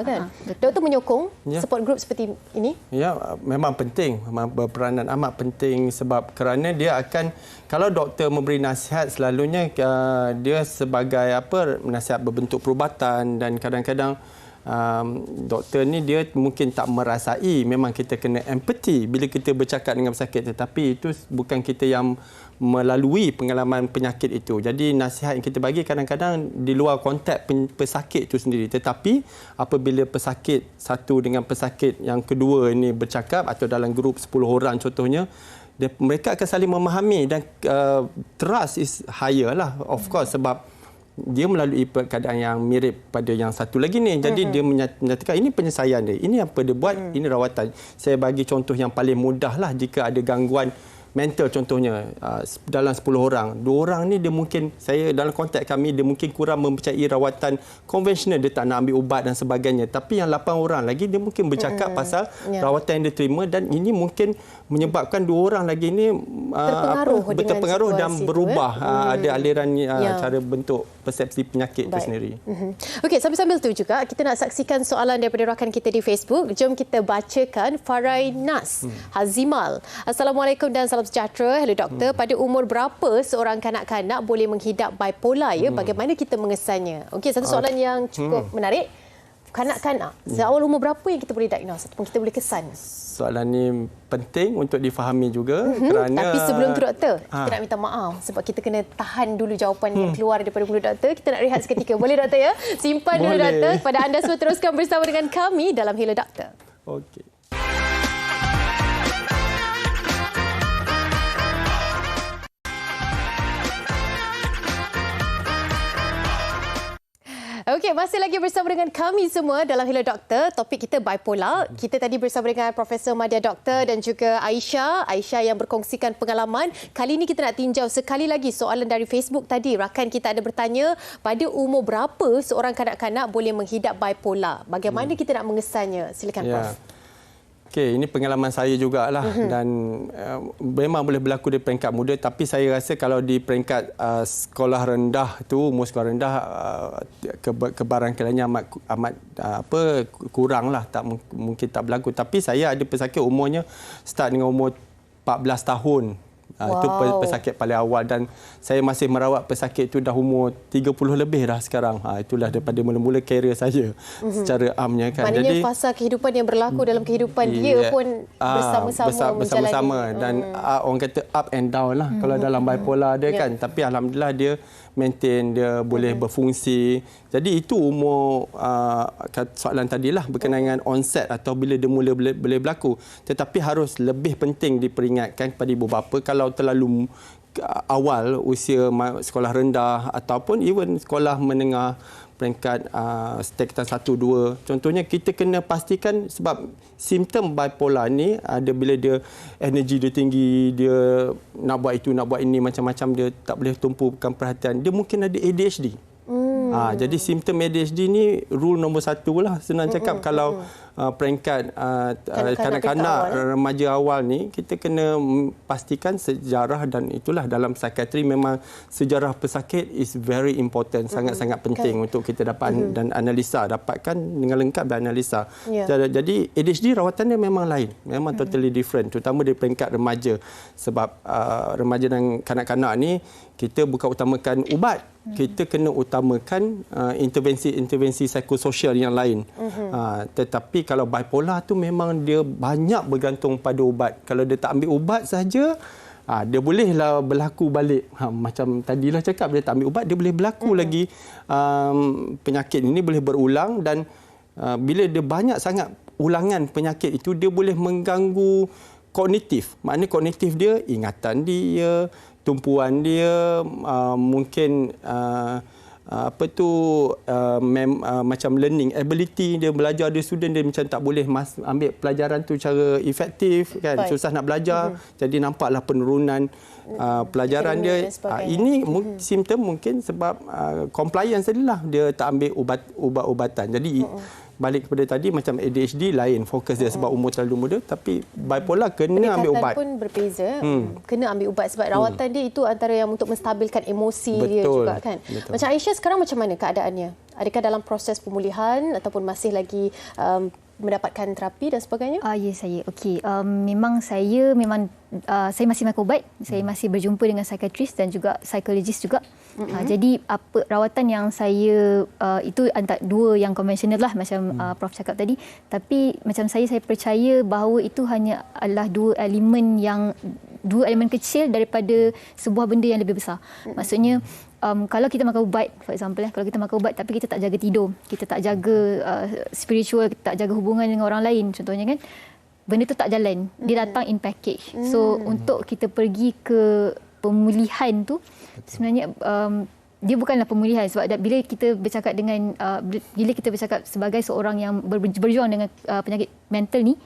kan. Doktor menyokong support group seperti ini? Ya, memang penting, memang berperanan amat penting, sebab kerana dia akan, kalau doktor memberi nasihat, selalunya dia sebagai nasihat berbentuk perubatan, dan kadang-kadang doktor ni dia mungkin tak merasai. Memang kita kena empati bila kita bercakap dengan pesakit, tetapi itu bukan kita yang melalui pengalaman penyakit itu. Jadi nasihat yang kita bagi kadang-kadang di luar konteks pesakit itu sendiri. Tetapi apabila pesakit satu dengan pesakit yang kedua ini bercakap, atau dalam grup 10 orang contohnya, mereka akan saling memahami, dan trust is higher lah, of course, sebab dia melalui keadaan yang mirip pada yang satu lagi ni. Jadi dia menyatakan ini penyelesaian dia, ini apa dia buat, ini rawatan. Saya bagi contoh yang paling mudah lah, jika ada gangguan mental contohnya, dalam 10 orang, 2 orang ni dia mungkin, saya dalam konteks kami, dia mungkin kurang mempercayai rawatan konvensional, dia tak nak ambil ubat dan sebagainya. Tapi yang 8 orang lagi dia mungkin bercakap pasal rawatan yang dia terima, dan ini mungkin menyebabkan 2 orang lagi ni terpengaruh dan berubah. Ada aliran cara bentuk persepsi penyakit itu sendiri. Okey, sambil-sambil tu juga kita nak saksikan soalan daripada rakan kita di Facebook. Jom kita bacakan. Farai Nas Hazimal. Assalamualaikum dan salam sejahtera. Hello doktor, pada umur berapa seorang kanak-kanak boleh menghidap bipolar ya? Bagaimana kita mengesannya? Okey, satu soalan yang cukup menarik. Kanak-kanak, seawal umur berapa yang kita boleh diagnose ataupun kita boleh kesan? Soalan ni penting untuk difahami juga, kerana tapi sebelum tu doktor, kita nak minta maaf sebab kita kena tahan dulu jawapan yang keluar daripada mulut doktor. Kita nak rehat seketika. Boleh doktor ya? Simpan dulu doktor. Pada anda semua, teruskan bersama dengan kami dalam Hello Doktor. Okey. Okey, masih lagi bersama dengan kami semua dalam Hello Doktor. Topik kita bipolar. Kita tadi bersama dengan Profesor Madya Doktor dan juga Aisyah yang berkongsikan pengalaman. Kali ini kita nak tinjau sekali lagi soalan dari Facebook tadi. Rakan kita ada bertanya, pada umur berapa seorang kanak-kanak boleh menghidap bipolar? Bagaimana kita nak mengesannya? Silakan Prof. Okey, ini pengalaman saya jugalah, dan memang boleh berlaku di peringkat muda, tapi saya rasa kalau di peringkat sekolah rendah tu, umur sekolah rendah, kebarangkaliannya amat kuranglah, mungkin tak berlaku. Tapi saya ada pesakit umurnya start dengan umur 14 tahun. Itu pesakit paling awal, dan saya masih merawat pesakit itu dah umur 30 lebih dah sekarang. Itulah daripada mula-mula karier saya secara amnya kan. Maknanya jadi fasa kehidupan yang berlaku dalam kehidupan dia pun bersama-sama dan orang kata up and down lah kalau dalam bipolar dia kan. Tapi alhamdulillah dia maintain, dia boleh berfungsi. Jadi itu umur soalan tadilah berkenaan dengan onset atau bila dia mula boleh berlaku. Tetapi harus lebih penting diperingatkan kepada ibu bapa, kalau terlalu awal usia sekolah rendah ataupun even sekolah menengah peringkat tingkatan 1, 2. Contohnya kita kena pastikan, sebab simptom bipolar ni ada bila dia energi dia tinggi, dia nak buat itu, nak buat ini, macam-macam, dia tak boleh tumpukan perhatian. Dia mungkin ada ADHD. Jadi simptom ADHD ni rule nombor 1 lah. Senang cakap, kalau peringkat kanak-kanak remaja awal ni, kita kena pastikan sejarah, dan itulah dalam psikiatri memang sejarah pesakit is very important, sangat-sangat penting untuk kita dapat dan analisa, dapatkan dengan lengkap dan analisa. Jadi ADHD rawatannya memang lain, memang totally different, terutama di peringkat remaja, sebab remaja dan kanak-kanak ni kita bukan utamakan ubat, kita kena utamakan intervensi psikososial yang lain. Tetapi kalau bipolar tu memang dia banyak bergantung pada ubat. Kalau dia tak ambil ubat saja, dia bolehlah berlaku balik. Macam tadilah cakap, dia tak ambil ubat, dia boleh berlaku lagi. Penyakit ini boleh berulang, dan bila dia banyak sangat ulangan penyakit itu, dia boleh mengganggu kognitif. Maknanya kognitif dia, ingatan dia, tumpuan dia, mungkin macam learning ability dia, belajar dia, student dia macam tak boleh ambil pelajaran tu cara efektif kan. Susah nak belajar, jadi nampaklah penurunan pelajaran dia. Ini simptom mungkin sebab compliance tadilah, dia tak ambil ubat-ubatan. Jadi balik kepada tadi, macam ADHD lain fokus dia sebab umur terlalu muda, tapi bipolar kena ambil ubat. Pun berbeza. Kena ambil ubat sebab rawatan dia itu antara yang untuk menstabilkan emosi dia juga kan. Macam Aisyah sekarang macam mana keadaannya? Adakah dalam proses pemulihan ataupun masih lagi mendapatkan terapi dan sebagainya? Ya, saya. Okey, memang saya masih makan ubat. Saya masih berjumpa dengan psikiatris dan juga psikologis juga. Jadi apa rawatan yang saya itu antara dua yang konvensional lah macam Prof cakap tadi. Tapi macam saya percaya bahawa itu hanya adalah dua elemen kecil daripada sebuah benda yang lebih besar. Maksudnya kalau kita makan ubat, for example, kalau kita makan ubat tapi kita tak jaga tidur, kita tak jaga spiritual, kita tak jaga hubungan dengan orang lain contohnya kan, benda tu tak jalan. Dia datang in package. So untuk kita pergi ke pemulihan tu sebenarnya dia bukanlah pemulihan, sebab bila kita bercakap sebagai seorang yang berjuang dengan penyakit mental ni,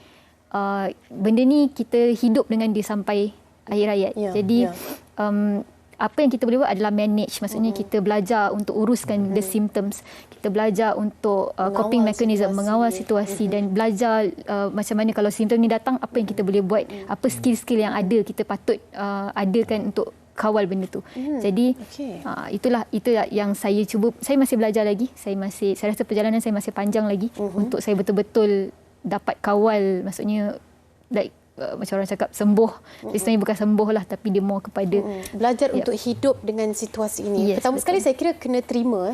benda ni kita hidup dengan dia sampai akhir hayat. Jadi apa yang kita boleh buat adalah manage, maksudnya kita belajar untuk uruskan the symptoms, kita belajar untuk coping mechanism, mengawal situasi dan belajar macam mana kalau simptom ni datang, apa yang kita boleh buat, apa skill-skill yang ada kita patut adakan untuk kawal benda tu. Jadi itulah yang saya cuba. Saya masih belajar lagi. Saya rasa perjalanan saya masih panjang lagi untuk saya betul-betul dapat kawal, maksudnya macam orang cakap sembuh. Sebenarnya bukan sembuh lah, tapi dia more kepada belajar untuk hidup dengan situasi ini. Pertama sekali saya kira kena terima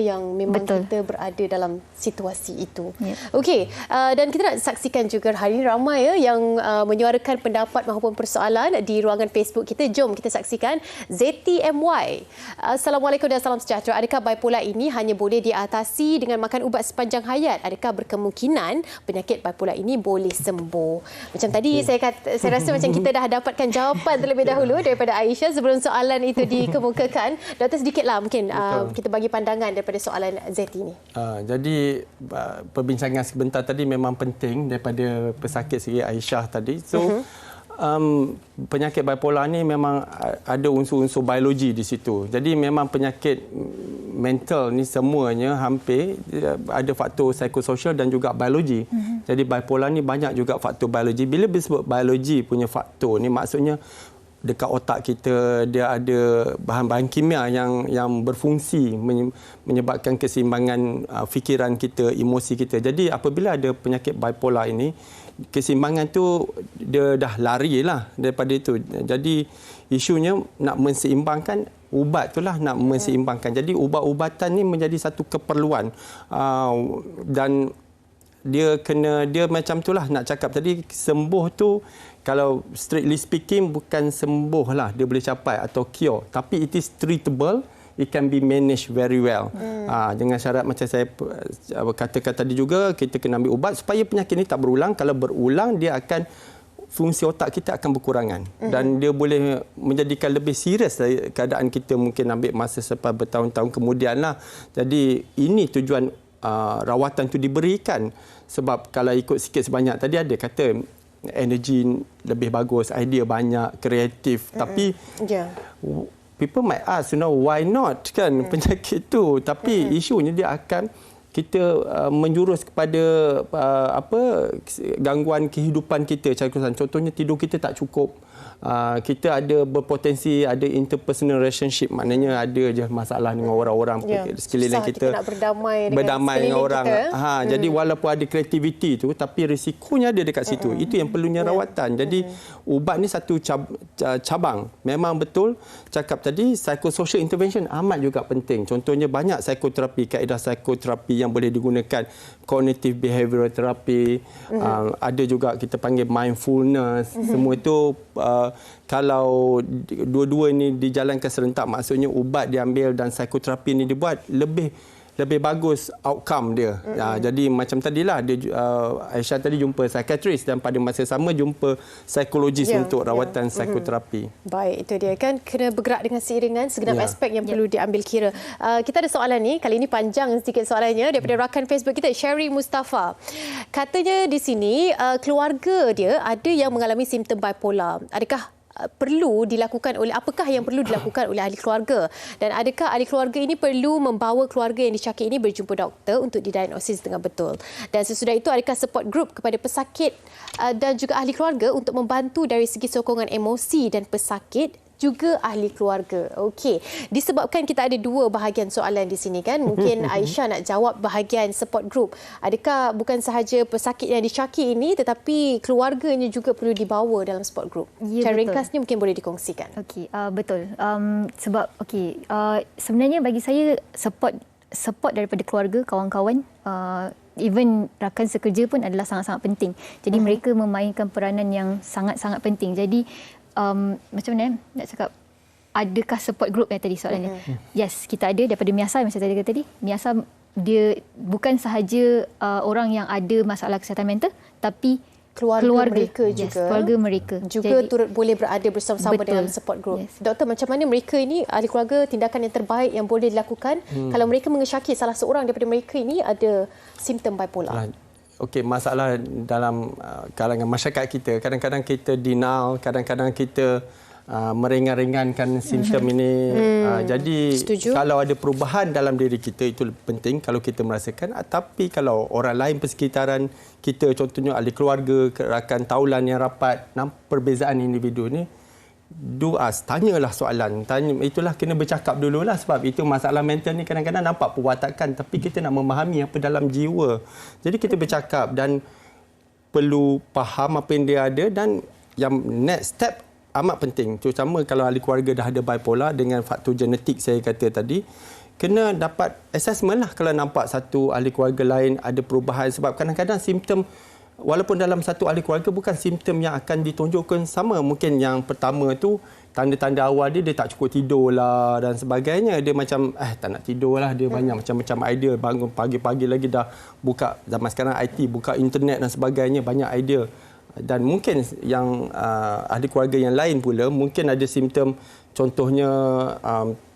yang memang kita berada dalam situasi itu. Okey, dan kita nak saksikan juga hari ini ramai yang menyuarakan pendapat maupun persoalan di ruangan Facebook kita. Jom kita saksikan. ZTMY. Assalamualaikum dan salam sejahtera. Adakah bipolar ini hanya boleh diatasi dengan makan ubat sepanjang hayat? Adakah berkemungkinan penyakit bipolar ini boleh sembuh? Macam tadi saya rasa macam kita dah dapatkan jawapan terlebih dahulu daripada Aisyah sebelum soalan itu dikemukakan. Doktor, sedikitlah mungkin kita bagi pandangan daripada soalan Zeti ini. Jadi perbincangan sebentar tadi memang penting daripada pesakit segi Aisyah tadi. So penyakit bipolar ni memang ada unsur-unsur biologi di situ. Jadi memang penyakit mental ni semuanya hampir ada faktor psikososial dan juga biologi. Jadi bipolar ni banyak juga faktor biologi. Bila disebut biologi punya faktor ni, maksudnya dekat otak kita dia ada bahan-bahan kimia yang berfungsi menyebabkan keseimbangan fikiran kita, emosi kita. Jadi apabila ada penyakit bipolar ini, keseimbangan tu dia dah lari lah daripada itu. Jadi isunya nak menseimbangkan, ubat itulah nak menseimbangkan. Jadi ubat-ubatan ni menjadi satu keperluan dan dia macam itulah nak cakap tadi, sembuh tu kalau strictly speaking bukan sembuh lah dia boleh capai atau cure, tapi it is treatable, it can be managed very well. Dengan syarat macam saya katakan tadi juga, kita kena ambil ubat supaya penyakit ini tak berulang. Kalau berulang, dia akan fungsi otak kita akan berkurangan dan dia boleh menjadikan lebih serius keadaan kita, mungkin ambil masa sampai bertahun-tahun kemudian lah. Jadi ini tujuan rawatan itu diberikan, sebab kalau ikut sikit sebanyak tadi ada kata energi lebih bagus, idea banyak, kreatif, tapi people might ask, why not kan penyakit tu, tapi isunya dia akan kita menjurus kepada gangguan kehidupan kita secara keseluruhan. Contohnya tidur kita tak cukup. Kita ada berpotensi ada interpersonal relationship, maknanya ada je masalah dengan orang-orang sekeliling kita nak berdamai dengan orang. Jadi walaupun ada kreativiti tu, tapi risikonya ada dekat situ. Itu yang perlunya rawatan. Jadi ubat ni satu cabang. Memang betul cakap tadi, psychosocial intervention amat juga penting. Contohnya banyak psikoterapi, kaedah psikoterapi yang boleh digunakan, cognitive behavioral therapy, ada juga kita panggil mindfulness. Semua itu kalau dua-dua ini dijalankan serentak, maksudnya ubat diambil dan psikoterapi ini dibuat, lebih bagus outcome dia. Jadi macam tadilah dia Aisyah tadi jumpa psikiatris dan pada masa sama jumpa psikologis untuk rawatan psikoterapi. Baik, itu dia kan, kena bergerak dengan seiringan segenap aspek yang perlu diambil kira. Kita ada soalan ni, kali ini panjang sedikit soalannya daripada rakan Facebook kita Sherry Mustafa. Katanya di sini keluarga dia ada yang mengalami simptom bipolar. Adakah apakah yang perlu dilakukan oleh ahli keluarga, dan adakah ahli keluarga ini perlu membawa keluarga yang disyaki ini berjumpa doktor untuk didiagnosis dengan betul, dan sesudah itu adakah support group kepada pesakit dan juga ahli keluarga untuk membantu dari segi sokongan emosi dan pesakit juga ahli keluarga. Okey, disebabkan kita ada dua bahagian soalan di sini kan, mungkin Aisyah nak jawab bahagian support group. Adakah bukan sahaja pesakit yang disyaki ini tetapi keluarganya juga perlu dibawa dalam support group? Cara ringkasnya mungkin boleh dikongsikan. Okey, betul. Sebab sebenarnya bagi saya support daripada keluarga, kawan-kawan, even rakan sekerja pun adalah sangat-sangat penting. Jadi mereka memainkan peranan yang sangat-sangat penting. Jadi macam mana nak cakap, adakah support group yang tadi soalannya? Yes, kita ada daripada MIASA, macam saya kata tadi. MIASA dia bukan sahaja orang yang ada masalah kesihatan mental, tapi keluarga mereka juga. Keluarga mereka juga jadi, turut boleh berada bersama-sama dalam support group. Doktor, macam mana mereka ini, ahli keluarga, tindakan yang terbaik yang boleh dilakukan kalau mereka mengesyaki salah seorang daripada mereka ini ada simptom bipolar? Okey, masalah dalam kalangan masyarakat kita, kadang-kadang kita denial, kadang-kadang kita meringan-ringankan simptom ini. Jadi kalau ada perubahan dalam diri kita, itu penting kalau kita merasakan. Tapi kalau orang lain persekitaran kita, contohnya ahli keluarga, rakan taulan yang rapat, perbezaan individu ni, tanyalah soalan. Itulah kena bercakap dululah, sebab itu masalah mental ni kadang-kadang nampak perwatakan, tapi kita nak memahami apa dalam jiwa. Jadi kita bercakap dan perlu faham apa yang dia ada, dan yang next step amat penting. Terutama kalau ahli keluarga dah ada bipolar dengan faktor genetik saya kata tadi, kena dapat assessment lah kalau nampak satu ahli keluarga lain ada perubahan, sebab kadang-kadang simptom walaupun dalam satu ahli keluarga bukan simptom yang akan ditunjukkan sama. Mungkin yang pertama tu tanda-tanda awal dia tak cukup tidur lah dan sebagainya. Dia macam tak nak tidur lah. Dia banyak macam-macam idea. Bangun pagi-pagi lagi dah buka, zaman sekarang IT, buka internet dan sebagainya, banyak idea. Dan mungkin yang ahli keluarga yang lain pula mungkin ada simptom, contohnya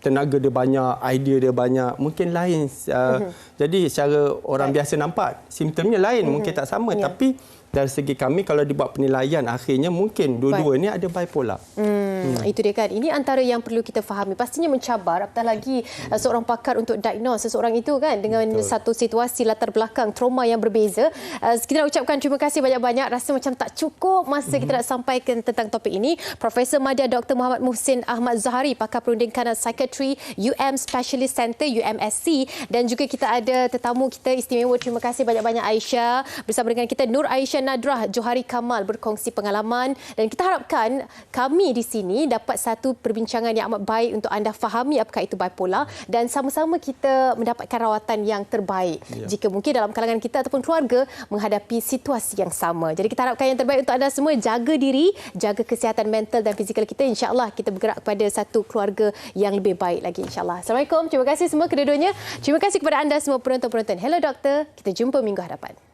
tenaga dia banyak, idea dia banyak, mungkin lain. Jadi secara orang biasa nampak simptomnya lain, mungkin tak sama. Tapi dari segi kami, kalau dibuat penilaian, akhirnya mungkin dua-dua ini ada bipolar. Itu dia kan. Ini antara yang perlu kita fahami. Pastinya mencabar, apatah lagi seorang pakar untuk diagnose seseorang itu kan dengan satu situasi latar belakang trauma yang berbeza. Kita nak ucapkan terima kasih banyak-banyak. Rasa macam tak cukup masa kita nak sampaikan tentang topik ini. Profesor Madya Dr. Muhammad Muhsin Ahmad Zahari, pakar perunding kanan Psychiatry UM Specialist Center UMSC, dan juga kita ada tetamu kita istimewa. Terima kasih banyak-banyak Aisyah, bersama dengan kita Nur Aisyah Nadrah Johari Kamal berkongsi pengalaman, dan kita harapkan kami di sini dapat satu perbincangan yang amat baik untuk anda fahami apakah itu bipolar, dan sama-sama kita mendapatkan rawatan yang terbaik jika mungkin dalam kalangan kita ataupun keluarga menghadapi situasi yang sama. Jadi kita harapkan yang terbaik untuk anda semua. Jaga diri, jaga kesihatan mental dan fizikal kita. InsyaAllah kita bergerak kepada satu keluarga yang lebih baik lagi, insyaAllah. Assalamualaikum. Terima kasih semua kedua-duanya. Terima kasih kepada anda semua penonton-penonton Hello Doktor. Kita jumpa minggu hadapan.